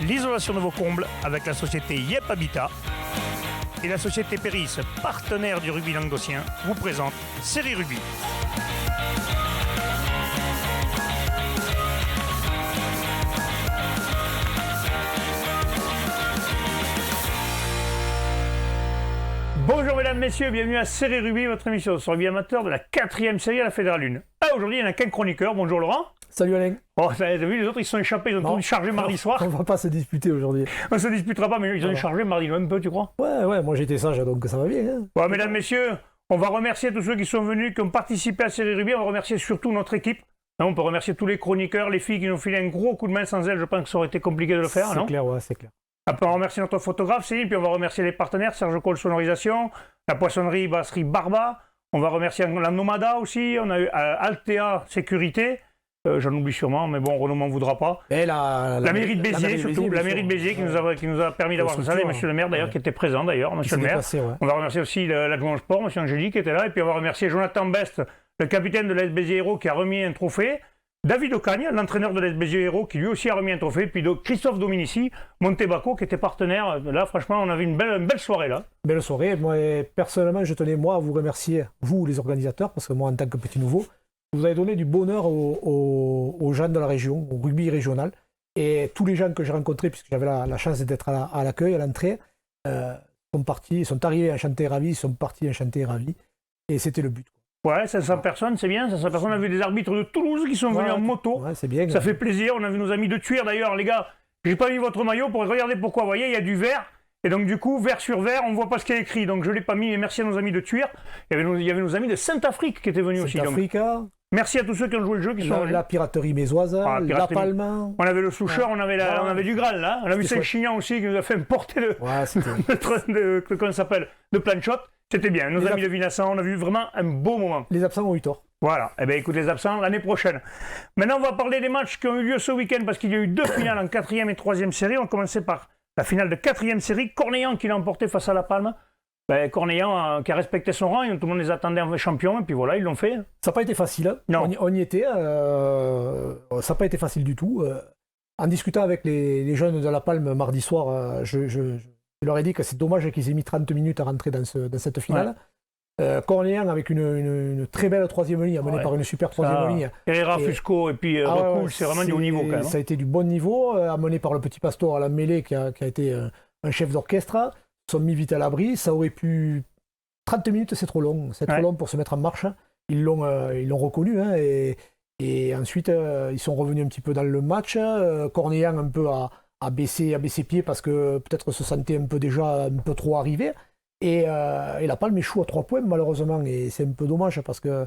l'isolation de vos combles avec la société Yep Habitat. Et la société Péris, partenaire du rugby languedocien, vous présente Série Rugby. Bonjour mesdames, messieurs, bienvenue à Série Rugby, votre émission sur rugby amateur de la 4e série à la Fédérale 1. Ah, aujourd'hui, il n'y en a qu'un chroniqueur. Bonjour Laurent. Salut Alain. Oh, vous avez vu, les autres, ils se sont échappés, ils ont tout chargé mardi soir. On va pas se disputer aujourd'hui. On ne se disputera pas, mais ils ont chargé mardi un peu, tu crois? Ouais, moi j'étais sage, donc ça va bien. Hein. Bon, mesdames, messieurs, on va remercier tous ceux qui sont venus, qui ont participé à Série Rugby. On va remercier surtout notre équipe. On peut remercier tous les chroniqueurs, les filles qui nous ont filé un gros coup de main. Sans elles, je pense que ça aurait été compliqué de le faire, non? C'est clair, ouais, c'est clair. Après, on va remercier notre photographe, Céline, puis on va remercier les partenaires, Serge Cole Sonorisation, la poissonnerie Brasserie Barba. On va remercier la Nomada aussi, on a eu Altea Sécurité. J'en oublie sûrement, mais bon, Renaud m'en voudra pas. Et la mairie de Béziers, surtout. La mairie de Béziers qui nous a permis d'avoir ça. Et monsieur le maire, d'ailleurs, qui était présent, d'ailleurs, monsieur le maire. On va remercier aussi l'adjoint au sport, monsieur Angélique, qui était là. Et puis on va remercier Jonathan Best, le capitaine de l'AS Béziers Hérault, qui a remis un trophée. David Ocagne, l'entraîneur de l'AS Béziers Hérault, qui lui aussi a remis un trophée. Puis Christophe Dominici, Montebaco, qui était partenaire. Là, franchement, on avait une belle soirée, là. Belle soirée. Moi, personnellement, je tenais, moi, à vous remercier, vous, les organisateurs, parce que moi, en tant que petit nouveau, vous avez donné du bonheur aux gens de la région, au rugby régional. Et tous les gens que j'ai rencontrés, puisque j'avais la chance d'être à l'accueil, à l'entrée, sont arrivés enchantés et ravis, ils sont partis enchantés et ravis. Et c'était le but. Ouais, 500 personnes, c'est bien. 500 personnes, on a vu des arbitres de Toulouse qui sont venus en moto. Ouais, c'est bien. Ça fait plaisir. On a vu nos amis de Thuir, d'ailleurs. Les gars, j'ai pas mis votre maillot pour regarder pourquoi. Vous voyez, il y a du vert. Et donc, du coup, vert sur vert, on ne voit pas ce qu'il y a écrit. Donc, je ne l'ai pas mis. Mais merci à nos amis de Thuir. Il y avait nos amis de Saint-Afrique qui étaient venus aussi. Merci à tous ceux qui ont joué le jeu, qui sont venus. La piraterie mésoise, la Palma. On avait le Soucheur, on avait du Graal, là. On a vu Saint-Chinian aussi, qui nous a fait porter comment ça s'appelle, de planchot. C'était bien. Nos amis de Vinassan, on a vu vraiment un beau moment. Les absents ont eu tort. Voilà. Eh bien, écoute, les absents, l'année prochaine. Maintenant, on va parler des matchs qui ont eu lieu ce week-end, parce qu'il y a eu 2 finales en 4e et 3e série. On va commencer par la finale de 4e série. Cornéllan qui l'a emporté face à La Palme. Cornéllan qui a respecté son rang, tout le monde les attendait en champion, et puis voilà, ils l'ont fait. Ça n'a pas été facile, hein. Non. On y était, ça n'a pas été facile du tout. En discutant avec les jeunes de La Palme mardi soir, je leur ai dit que c'est dommage qu'ils aient mis 30 minutes à rentrer dans cette finale. Ouais. Cornéllan avec une très belle 3e ligne, amenée par une super 3e ligne. Herrera, Fusco et puis Recouche, c'est vraiment du haut niveau quand même. Ça a été du bon niveau, amené par le petit Pastor à la mêlée qui a été un chef d'orchestre. Sont mis vite à l'abri, ça aurait pu... 30 minutes, c'est trop long. C'est trop long pour se mettre en marche. Ils l'ont reconnu. Hein, et ensuite, ils sont revenus un petit peu dans le match. Cornéllan un peu a baissé pied parce que peut-être se sentait déjà un peu trop arrivé. Et La Palme échoue à 3 points, malheureusement. Et c'est un peu dommage parce que...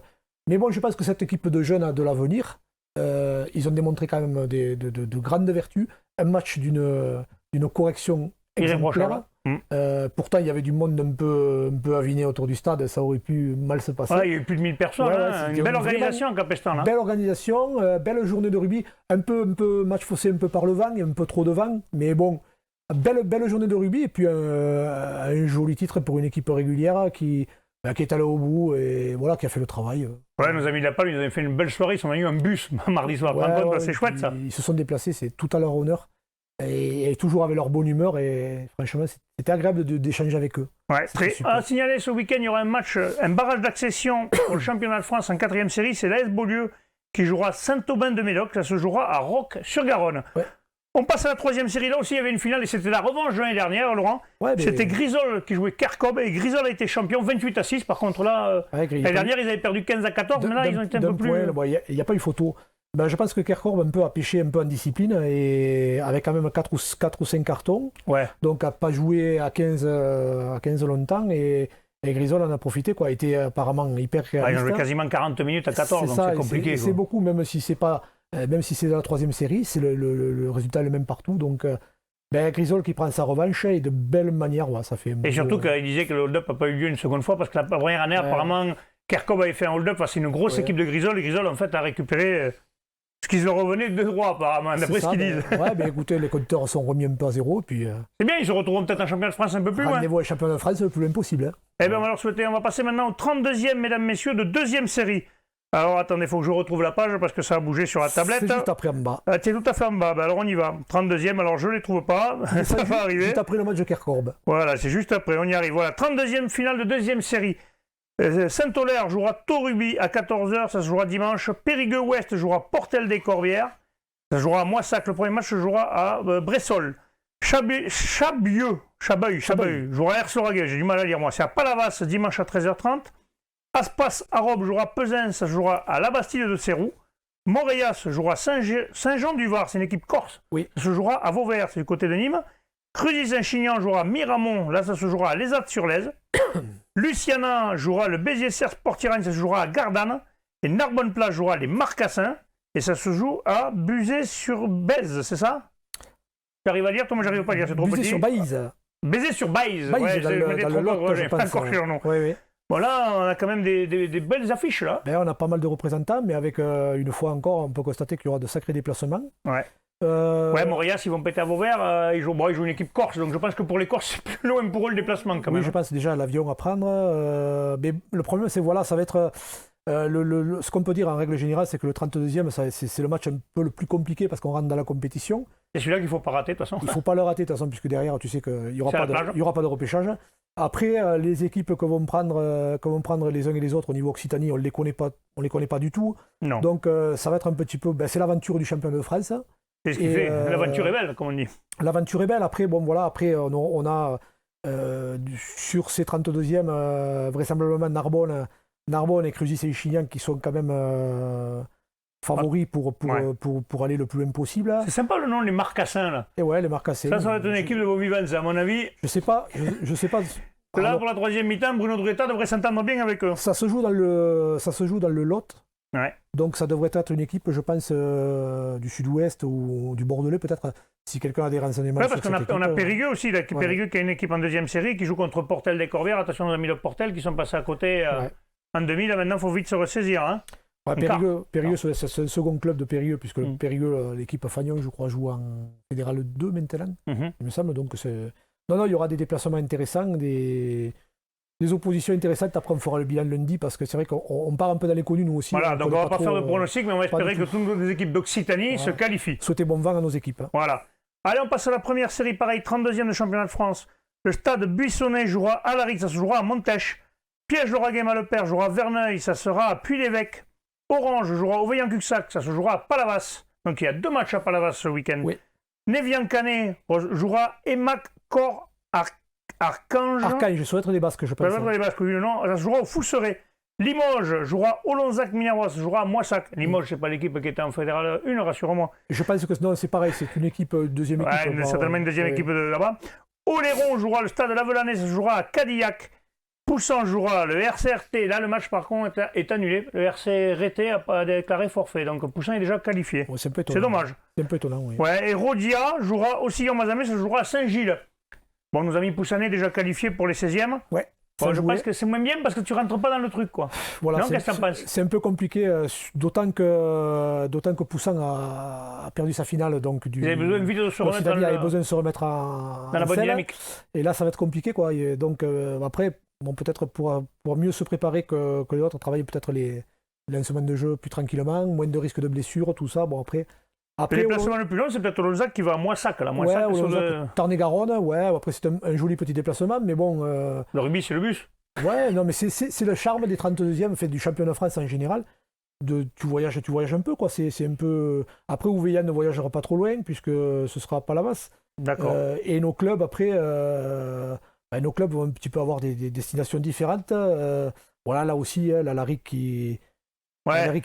Mais bon, je pense que cette équipe de jeunes a de l'avenir. Ils ont démontré quand même de grandes vertus. Un match d'une correction exemplaire. Pourtant, il y avait du monde un peu aviné autour du stade, ça aurait pu mal se passer. Il y a eu plus de 1000 personnes, une belle organisation à Capestan. Là. Belle organisation, belle journée de rugby, un peu match faussé un peu par le vent, un peu trop de vent, mais bon, belle journée de rugby, et puis un joli titre pour une équipe régulière qui est allée au bout et voilà, qui a fait le travail. Ouais, nos amis de La Palme, ils avaient fait une belle soirée, ils sont venus en bus mardi soir, c'est chouette ça. Ils se sont déplacés, c'est tout à leur honneur. Et toujours avec leur bonne humeur, et franchement c'était agréable d'échanger avec eux. Ouais, à signaler ce week-end, il y aura un barrage d'accession au championnat de France en 4e série, c'est l'AS Beaulieu qui jouera Saint-Aubin-de-Médoc, ça se jouera à Roques-sur-Garonne. Ouais. On passe à la 3e série, là aussi il y avait une finale et c'était la revanche de l'année dernière, Laurent. C'était Grisol qui jouait Kercob et Grisol a été champion 28-6, par contre là, l'année dernière ils avaient perdu 15-14, mais là ils ont été un peu plus... Il n'y a pas eu photo. Je pense que Kerkhorn a pêché un peu en discipline et avec quand même 4 ou 5 cartons. Ouais. Donc n'a pas joué à 15 longtemps et Grisol en a profité, quoi. Il était apparemment hyper réaliste. Ils ont joué quasiment 40 minutes à 14, donc c'est compliqué. C'est beaucoup, même si c'est dans la 3e série, c'est le résultat est le même partout. Donc Grisol qui prend sa revanche et de belle manière, ça fait. Et surtout qu'il disait que le hold-up n'a pas eu lieu une seconde fois parce que la première année apparemment Kerkhorn avait fait un hold-up, c'est une grosse équipe de Grisol et Grisol en fait a récupéré ce qui leur revenait de droit, apparemment, d'après ce qu'ils disent. Écoutez, les compteurs sont remis un peu à zéro. Puis, c'est bien, ils se retrouveront peut-être en championnat de France un peu plus loin. Rendez-vous à championnat de France, c'est le plus impossible. Hein. Eh bien, on va va passer maintenant au 32e, mesdames, messieurs, de 2e série. Alors attendez, il faut que je retrouve la page parce que ça a bougé sur la tablette. C'est juste après en bas. Tu es tout à fait en bas. Ben, alors on y va. 32e, alors je ne les trouve pas. Ça va arriver. Juste après le match de Kerkorb. Voilà, c'est juste après, on y arrive. Voilà, 32e finale de deuxième série. Saint-Olaire jouera Torubi à 14h, ça se jouera dimanche. Périgueux-Ouest jouera Portel des Corbières. Ça se jouera à Moissac. Le premier match se jouera à Bressol. Chabieux jouera à Ers-le-Raguet, j'ai du mal à lire moi. C'est à Palavas dimanche à 13h30. Aspas Arobe jouera Pezin, ça se jouera à la Bastide de Cérou. Moréas jouera Saint-Jean-du-Var, c'est une équipe corse. Oui. Ça se jouera à Vauvert, c'est du côté de Nîmes. Cruzy-Saint-Chinian jouera Miramont, là ça se jouera à Lézat-sur-Lèze. Luciana jouera le Béziers-Serre Sportirane, ça se jouera à Gardanne. Et Narbonne-Plage jouera les Marcassins, et ça se joue à Buzet-sur-Bèze, c'est ça? Tu arrives à lire? Toi, moi j'arrive pas à lire, c'est trop petit. Buzet-sur-Baïse. Buzet-sur-Baïse, ouais, dans le Lot, j'ai pas encore le nom. Oui. Bon là, on a quand même des belles affiches là. Ben, on a pas mal de représentants, mais avec une fois encore, on peut constater qu'il y aura de sacrés déplacements. Ouais. Ouais, Montréal, ils vont péter à Vauvert, ils jouent une équipe corse, donc je pense que pour les Corses, c'est plus loin pour eux le déplacement quand même. Oui, je pense déjà à l'avion à prendre. Mais le problème, c'est voilà, ça va être. Ce qu'on peut dire en règle générale, c'est que le 32e, c'est le match un peu le plus compliqué parce qu'on rentre dans la compétition. C'est celui-là qu'il ne faut pas rater de toute façon. Il ne faut pas le rater de toute façon, puisque derrière, tu sais qu'il n'y aura pas de repêchage. Après, les équipes que vont prendre les uns et les autres au niveau Occitanie, on les connaît pas du tout. Non. Donc ça va être un petit peu, c'est l'aventure du champion de France. C'est ce qui fait. L'aventure est belle, comme on dit. L'aventure est belle. Après, bon voilà, on a sur ces 32e vraisemblablement Narbonne et Cruzy-Saint-Chinian qui sont quand même favoris pour aller le plus loin possible. C'est sympa le nom, les Marcassins là. Et ouais, les Marcassins. Ça va être une équipe de beaux vivants, à mon avis. Je sais pas. Là, pour la troisième mi-temps, Bruno Dretta devrait s'entendre bien avec eux. Ça se joue dans le Lot. Ouais. Donc ça devrait être une équipe, je pense, du Sud-Ouest ou du Bordelais peut-être, si quelqu'un a des renseignements. Ouais, parce qu'on a Périgueux aussi, là, Périgueux qui a une équipe en deuxième série, qui joue contre Portel des Corbières. Attention, nos amis de Portel qui sont passés à côté en demi. Là, maintenant, il faut vite se ressaisir. Hein. Ouais, Périgueux, c'est le second club de Périgueux, puisque Périgueux, l'équipe Fagnon, je crois, joue en Fédéral 2 maintenant, il me semble. Donc non, il y aura des déplacements intéressants, des oppositions intéressantes. Après, on fera le bilan lundi, parce que c'est vrai qu'on part un peu dans l'inconnu, nous aussi. Voilà, donc on va pas faire de pronostic, mais on va espérer que toutes nos équipes d'Occitanie se qualifient. Souhaitez bon vent à nos équipes. Voilà. Allez, on passe à la première série, pareil, 32e de championnat de France. Le stade Buissonnet jouera à Alaric, ça se jouera à Montèche. Piège-Lauragais-Mallepère jouera à Verneuil, ça sera à Puy-l'Évêque. Orange jouera au Veillan-Cuxac, ça se jouera à Palavas. Donc il y a 2 matchs à Palavas ce week-end. Oui. Névian-Canet jouera Emac-Cor Archange. Je souhaite être des Basques, je pense. Les Basques, oui, non. Ça se jouera au Fousseret. Limoges jouera Olonzac-Minervois, ça se jouera à Moissac. Limoges, c'est pas l'équipe qui était en Fédéral 1, rassure-moi. Je pense que non, c'est pareil, c'est une équipe, deuxième équipe. Ouais, certainement une deuxième équipe de là-bas. Oléron jouera le stade de Lavelanet, ça se jouera à Cadillac. Poussan jouera le RCRT. Là, le match, par contre, est annulé. Le RCRT a pas déclaré forfait. Donc, Poussin est déjà qualifié. Ouais, c'est dommage. C'est un peu étonnant, oui. Ouais, et Rodia jouera au Sillon-Mazamet, ça se jouera à Saint-Gilles. Bon, nos amis Poussanais déjà qualifiés pour les 16e. Ouais. Bon, je pense que c'est moins bien parce que tu rentres pas dans le truc, quoi. Voilà, non, qu'est-ce que tu en penses? C'est un peu compliqué, d'autant que Poussin a perdu sa finale. Donc, il avait besoin vite de se remettre il avait besoin de se remettre dans la bonne dynamique. Et là, ça va être compliqué, quoi. Et donc, après, bon, peut-être pour mieux se préparer que les autres, travailler peut-être les semaines de jeu plus tranquillement, moins de risques de blessures, tout ça. Bon, après le déplacement le plus long, c'est peut-être Olonzac qui va à Moissac. Tarn-et-Garonne, ouais. Après, c'est un joli petit déplacement, mais bon. Le rugby, c'est le bus. Ouais, non, mais c'est le charme des 32e, fait du championnat de France en général. Tu voyages un peu, quoi. C'est un peu. Après, Ouveillan ne voyagera pas trop loin, puisque ce sera pas la masse. D'accord. Et nos clubs, après, nos clubs vont un petit peu avoir des destinations différentes. Voilà, là aussi, l'Alaric qui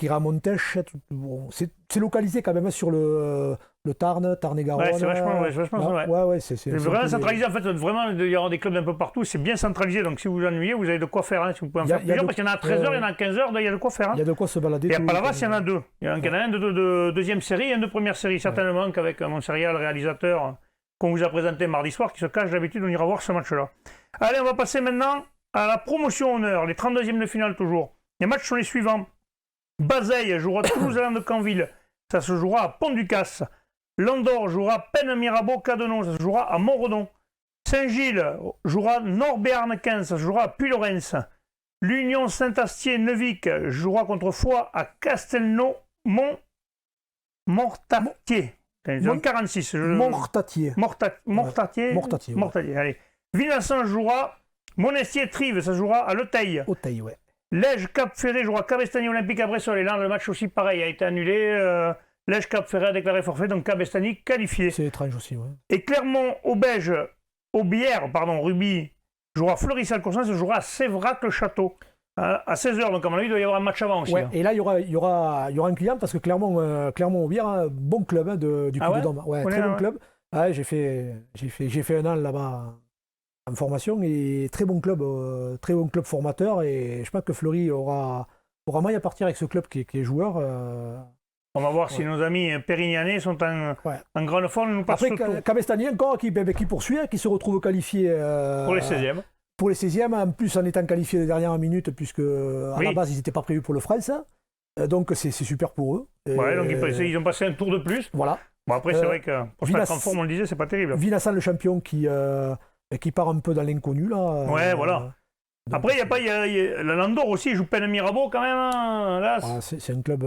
ira à Montèche. Bon, c'est localisé quand même sur le Tarn-et-Garonne. Ouais, c'est vachement ça. Ouais, c'est vraiment centralisé. En fait, vraiment, il y aura des clubs d'un peu partout. C'est bien centralisé. Donc, si vous vous ennuyez, vous avez de quoi faire. Hein, si vous pouvez en faire plusieurs, parce qu'il y en a à 13h, il y en a à 15h, il y a de quoi faire. Il y a de quoi se balader. Et à Palavas, il y en a 2. Il y en a un de deuxième série et un de première série. Certainement qu'avec mon serial réalisateur qu'on vous a présenté mardi soir, qui se cache d'habitude, on ira voir ce match-là. Allez, on va passer maintenant à la promotion honneur. Les 32e de finale, toujours. Les matchs sont les suivants. Bazeille jouera Toulouse-Land-Canville, ça se jouera à Pont-du-Casse. Landor jouera Pennes-Mirabeau-Cadenon, ça se jouera à Montredon. Saint-Gilles jouera Nord-Béarn-15, ça se jouera à Puy-Lorens. L'Union Saint-Astier-Neuvik jouera contre Foix à Castelnau-Mortatier. Ils 46. Mortatier. Mortatier, allez. Vinassan jouera Monestier-Trives, ça jouera à Leteil. Auteuil, ouais. Lège-Cap-Ferré jouera Cabestany Olympique à Bressolles. Et là, le match aussi pareil a été annulé. Lège-Cap-Ferré a déclaré forfait, donc Cabestany qualifié. C'est étrange aussi, ouais. Et Clermont-Aubière, Rugby jouera Fleury-Salcoursan, ça jouera à Sévrac-le-Château. À 16h, donc à mon avis, il doit y avoir un match avant aussi. Ouais, et là, il y aura un client parce que Clermont-Aubière, bon club hein, du Puy-de-Dôme. Ouais, très bon club. Ouais, j'ai fait un an là-bas en formation et très bon club formateur. Et je pense que Fleury aura maille à partir avec ce club qui est joueur. On va voir si nos amis pérignanais sont en grande forme. Nous Après, Cabestany encore qui poursuit, qui se retrouve qualifié pour les 16e. Pour les 16e, en plus en étant qualifié de dernière minute, puisque à la base ils n'étaient pas prévus pour le France. Donc c'est super pour eux. Ouais, donc ils ont passé un tour de plus. Voilà. Bon, après, c'est vrai que pour se mettre en forme, on le disait, c'est pas terrible. Vinassan, le champion, qui part un peu dans l'inconnu. Là. Ouais, voilà. Après, il y a la Landor aussi, il joue Pen Mirabeau quand même. Hein, là, c'est un club.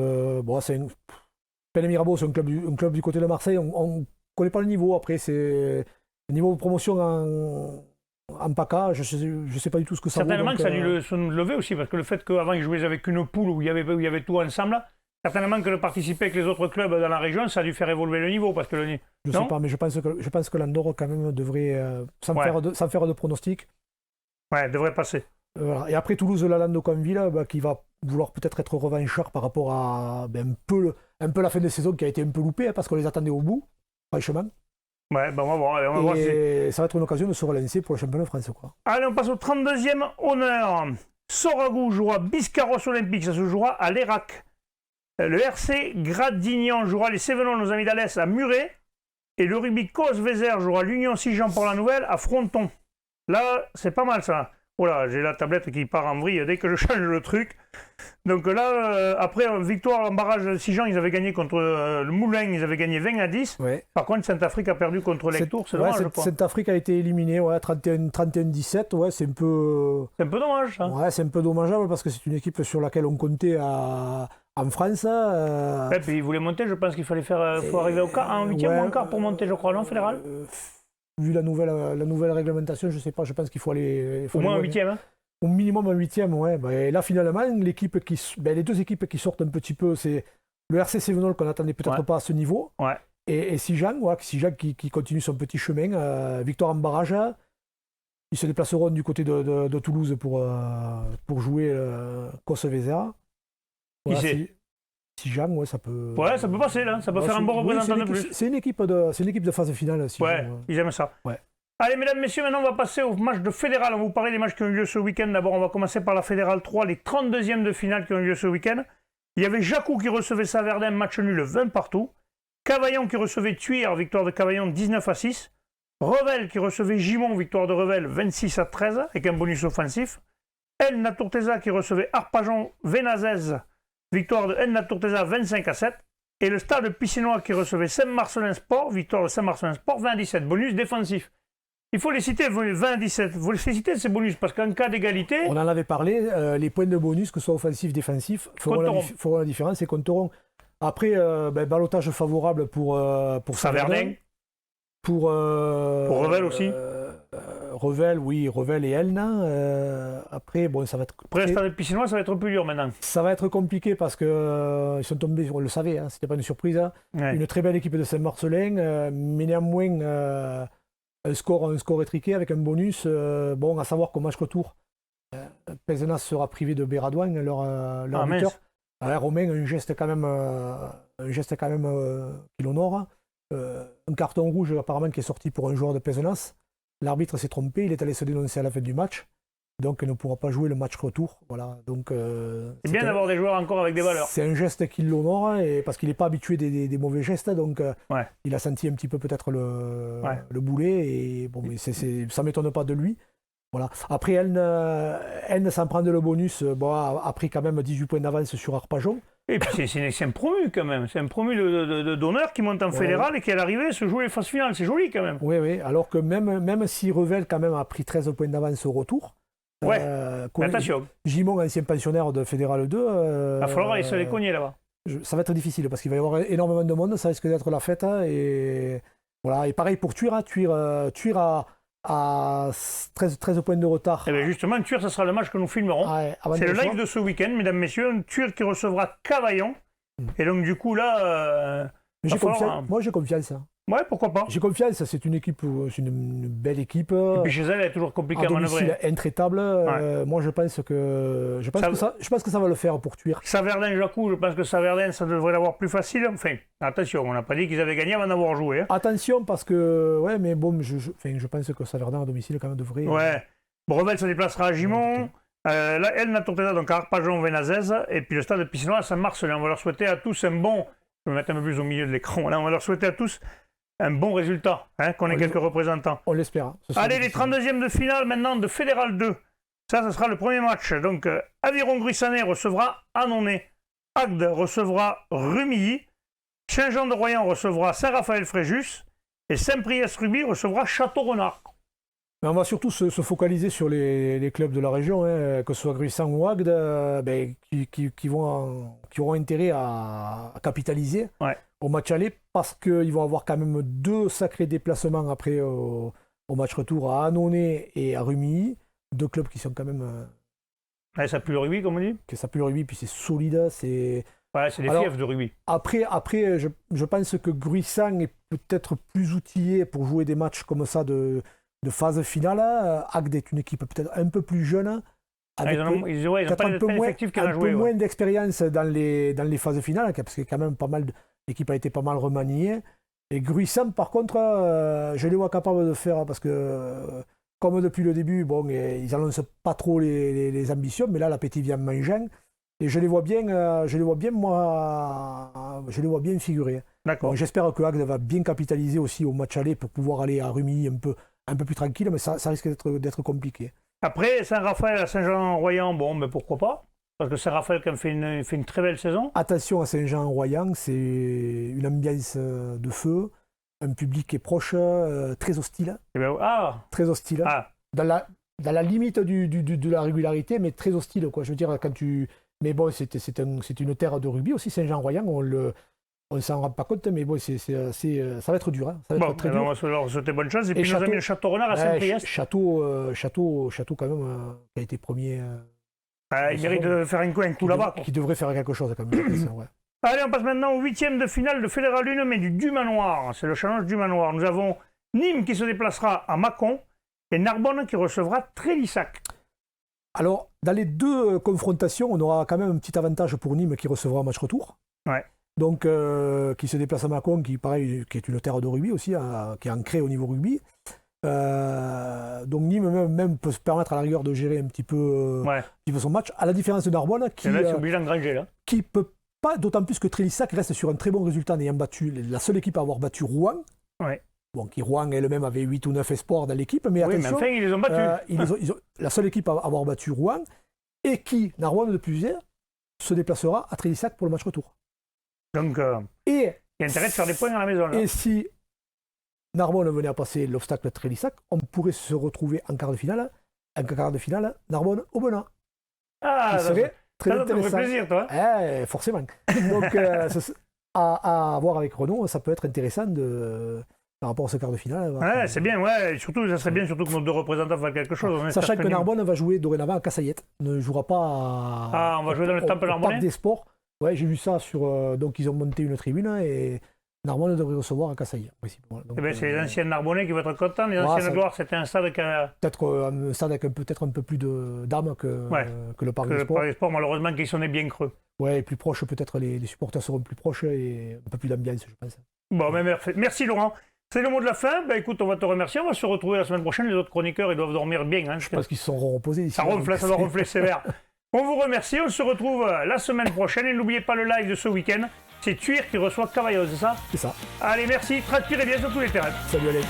Pen Mirabeau, c'est un club du côté de Marseille. On ne connaît pas le niveau. Après, c'est le niveau de promotion en PACA. Je sais pas du tout ce que ça vaut. Certainement que ça a dû se lever aussi, parce que le fait qu'avant, ils jouaient avec une poule où il y avait tout ensemble. Certainement que de participer avec les autres clubs dans la région, ça a dû faire évoluer le niveau. Parce que je sais pas, mais je pense que l'Andorre, quand même, devrait, sans faire de pronostic. Ouais, devrait passer. Voilà. Et après Toulouse, la Lande Conville, qui va vouloir peut-être être revanchard par rapport à un peu la fin de saison qui a été un peu loupée, hein, parce qu'on les attendait au bout, franchement. Ouais, ben on va voir. Et ça va être une occasion de se relancer pour le championnat de France, quoi. Allez, on passe au 32e honneur. Soragou jouera Biscarrosse Olympique, ça se jouera à l'Erac. Le RC Gradignan jouera les Cévenons, nos amis d'Alès, à Muret. Et le rugby Causse-Vézère jouera l'Union Sijan-Port-la-Nouvelle à Fronton. Là, c'est pas mal ça. Voilà, j'ai la tablette qui part en vrille dès que je change le truc. Donc là, après victoire en barrage de Sijan, ils avaient gagné contre le Moulin, ils avaient gagné 20-10. Ouais. Par contre, Saint-Afrique a perdu contre Lectoure, c'est dommage. Saint-Afrique a été éliminé, 31-17, c'est un peu... C'est un peu dommage, ça. Ouais, c'est un peu dommageable parce que c'est une équipe sur laquelle on comptait en France. Et puis ils voulaient monter, je pense qu'il fallait faut arriver en 8e ou en quart pour monter, je crois, non, fédéral vu la nouvelle réglementation, je sais pas, je pense qu'il faut aller... Au moins un 8e, hein. Au minimum un 8e, ouais. Et là, finalement, les deux équipes qui sortent un petit peu, c'est le RC Cévenol qu'on n'attendait peut-être pas à ce niveau, et Sijan, qui continue son petit chemin. Victoire en barrage. Ils se déplaceront du côté de Toulouse pour jouer Causse-Vézère. Qui c'est Sijan, ça peut... Ouais, ça peut passer, là. Ça peut faire un bon représentant de plus. C'est une équipe de phase finale. Sijan, ils aiment ça. Ouais. Allez, mesdames, messieurs, maintenant, on va passer au match de fédéral. On va vous parler des matchs qui ont eu lieu ce week-end. D'abord, on va commencer par la fédérale 3, les 32e de finale qui ont eu lieu ce week-end. Il y avait Jacou qui recevait Saverdin, match nul 20 partout. Cavaillon qui recevait Thuir, victoire de Cavaillon 19-6. Revel qui recevait Gimont, victoire de Revel 26-13, avec un bonus offensif. El Naturteza qui recevait Arpajon Vénazès, victoire de El Naturteza 25-7. Et le Stade Piscinois qui recevait Saint-Marcelin Sport, victoire de Saint-Marcelin Sport 20-17, bonus défensif. Il faut les citer, 20-17. Il faut les citer ces bonus, parce qu'en cas d'égalité... On en avait parlé, les points de bonus, que ce soit offensif, défensif, feront la différence et compteront. Après, ballottage favorable pour Saverdin. Pour Revel aussi. Revel et Elna. Après, ça va être... Après, le Stade Piscinois, ça va être plus dur maintenant. Ça va être compliqué parce qu'ils sont tombés, on le savait, c'était pas une surprise. Une très belle équipe de Saint-Marcelin, mais néanmoins... un score étriqué avec un bonus. À savoir qu'au match retour, Pézenas sera privé de Béradouin, leur buteur. Romain, un geste quand même qui l'honore. Un carton rouge apparemment qui est sorti pour un joueur de Pézenas. L'arbitre s'est trompé, il est allé se dénoncer à la fin du match. Donc il ne pourra pas jouer le match retour. Voilà. Donc, c'est bien d'avoir des joueurs encore avec des valeurs. C'est un geste qui l'honore, parce qu'il n'est pas habitué des mauvais gestes. Donc il a senti un petit peu peut-être le boulet. Et mais ça ne m'étonne pas de lui. Voilà. Après, Elne sans prendre le bonus, a pris quand même 18 points d'avance sur Arpajon. Et puis c'est un promu quand même. C'est un promu d'honneur qui monte en fédéral et qui à l'arrivée se joue les phases finales. C'est joli quand même. Oui. Alors que même si Revel quand même a pris 13 points d'avance au retour, Ouais, mais attention. Gimon, ancien pensionnaire de Fédéral 2. Il va falloir aller se les cogner là-bas. Ça va être difficile parce qu'il va y avoir énormément de monde, ça risque d'être la fête. Et, voilà. Et pareil pour Thuir. Thuir à 13 points de retard. Et bien justement, Thuir, ça sera le match que nous filmerons. C'est le live de ce week-end, mesdames, messieurs. Thuir qui recevra Cavaillon. Et donc, du coup, là. Moi, j'ai confiance. Ouais, pourquoi pas. J'ai confiance, c'est une équipe, c'est une belle équipe. Et puis chez elle, elle est toujours compliquée à manœuvrer. Intraitable. Moi, je pense que ça va le faire pour Thuir. Saverdin-Jacou, je pense que Saverdin, ça devrait l'avoir plus facile. Enfin, attention, on n'a pas dit qu'ils avaient gagné avant d'avoir joué. Hein. Attention, parce que, ouais, mais bon, je pense que Saverdin à domicile, quand même, devrait. Ouais. Brevel se déplacera à Gimont. Là, elle n'a tourné donc à Arpajon-Vénazès. Et puis le stade de Pissinois à Saint-Marcelin. On va leur souhaiter à tous un bon. Je vais me mettre un peu plus au milieu de l'écran. Là, on va leur souhaiter à tous un bon résultat, hein, qu'on ait quelques représentants. On l'espère. Allez, les 32e de finale maintenant de Fédéral 2. Ça sera le premier match. Donc, Aviron-Gruissanet recevra Annonay. Agde recevra Rumilly. Saint-Jean-de-Royan recevra Saint-Raphaël-Fréjus. Et Saint-Priest-Rugby recevra Château-Renard. On va surtout se focaliser sur les clubs de la région, hein, que ce soit Gruissan ou Agde, qui auront intérêt à capitaliser au match aller, parce qu'ils vont avoir quand même 2 sacrés déplacements après au match retour à Annonay et à Rumilly, 2 clubs qui sont quand même... ça pue le rugby, comme on dit. Que ça pue le rugby, puis c'est solide, c'est... Ouais, c'est des fiefs de rugby. Après je pense que Gruissan est peut-être plus outillé pour jouer des matchs comme ça de phase finale. Agde est une équipe peut-être un peu plus jeune, avec ils ont pas un peu moins d'expérience dans les phases finales, parce que quand même l'équipe a été pas mal remaniée. Et Gruissan, par contre, je les vois capables de faire, parce que comme depuis le début, bon, ils annoncent pas trop les ambitions, mais là l'appétit vient mangeant. Et je les vois bien figurer. D'accord. Donc, j'espère que Agde va bien capitaliser aussi au match aller pour pouvoir aller à Rumilly un peu plus tranquille, mais ça risque d'être compliqué. Après, Saint-Raphaël à Saint-Jean-Royan, bon, mais pourquoi pas? Parce que Saint-Raphaël quand même fait une très belle saison. Attention à Saint-Jean-Royan, c'est une ambiance de feu, un public qui est proche, très hostile. Très hostile. Dans la limite de la régularité, mais très hostile, quoi. Je veux dire, mais bon, c'est une terre de rugby aussi, Saint-Jean-Royan, on ne s'en rend pas compte, mais bon, ça va être dur. Hein. Ça va être très dur. On va leur souhaiter bonne chance. Et puis, nos amis le Château-Renard à Saint-Priest. Château, quand même, qui a été premier. Il mérite de faire un coup là-bas. Qui devrait faire quelque chose, quand même. Ouais. Allez, on passe maintenant au 8e de finale de Fédéral 1, mais du Manoir. C'est le challenge du Manoir. Nous avons Nîmes qui se déplacera à Mâcon et Narbonne qui recevra Trélissac. Alors, dans les 2 confrontations, on aura quand même un petit avantage pour Nîmes qui recevra un match retour. Ouais. Donc, qui se déplace à Mâcon, qui est une terre de rugby aussi, qui est ancrée au niveau rugby. Donc Nîmes même peut se permettre à la rigueur de gérer un petit peu son match, à la différence de Narbonne, qui peut pas, d'autant plus que Trélissac reste sur un très bon résultat en ayant battu, la seule équipe à avoir battu Rouen. Ouais. Bon, qui Rouen elle-même avait 8 ou 9 espoirs dans l'équipe, mais attention, mais enfin, ils les ont battus. La seule équipe à avoir battu Rouen, et qui, Narbonne de plusieurs, se déplacera à Trélissac pour le match retour. Donc, il y a intérêt de faire des points à la maison. Là. Et si Narbonne venait à passer l'obstacle Trélissac, on pourrait se retrouver en quart de finale, Narbonne-Aubenas. Ah, ça serait très intéressant. Ça te fait plaisir, toi. Forcément. Donc, à voir avec Renaud, ça peut être intéressant par rapport à ce quart de finale. C'est bien, et surtout, ça serait bien surtout que nos 2 représentants fassent quelque chose. Sachant que Narbonne va jouer dorénavant à Cassayette, ne jouera pas on va jouer dans le temple Narbonnais. Parc des Sports. Ouais, j'ai vu ça donc ils ont monté une tribune et Narbonne devrait recevoir à Cassayette. C'est les anciens Narbonnais qui vont être contents. Les anciennes gloires, c'était un stade peut-être un stade avec peut-être un peu plus d'âme que le Parc des Sports. Le Parc des Sports, malheureusement, qui sonnait bien creux. Ouais, plus proche, peut-être les supporters seront plus proches et un peu plus d'ambiance, je pense. Bon, mais merci Laurent. C'est le mot de la fin. Écoute, on va te remercier. On va se retrouver la semaine prochaine. Les autres chroniqueurs, ils doivent dormir bien. Hein, je pense qu'ils se sont reposés. Ça doit ronfler sévère. On vous remercie. On se retrouve la semaine prochaine. Et n'oubliez pas le live de ce week-end. C'est Thuir qui reçoit Cavaillon, c'est ça? C'est ça. Allez, merci. Transpirez bien sur tous les terrains. Salut, allez.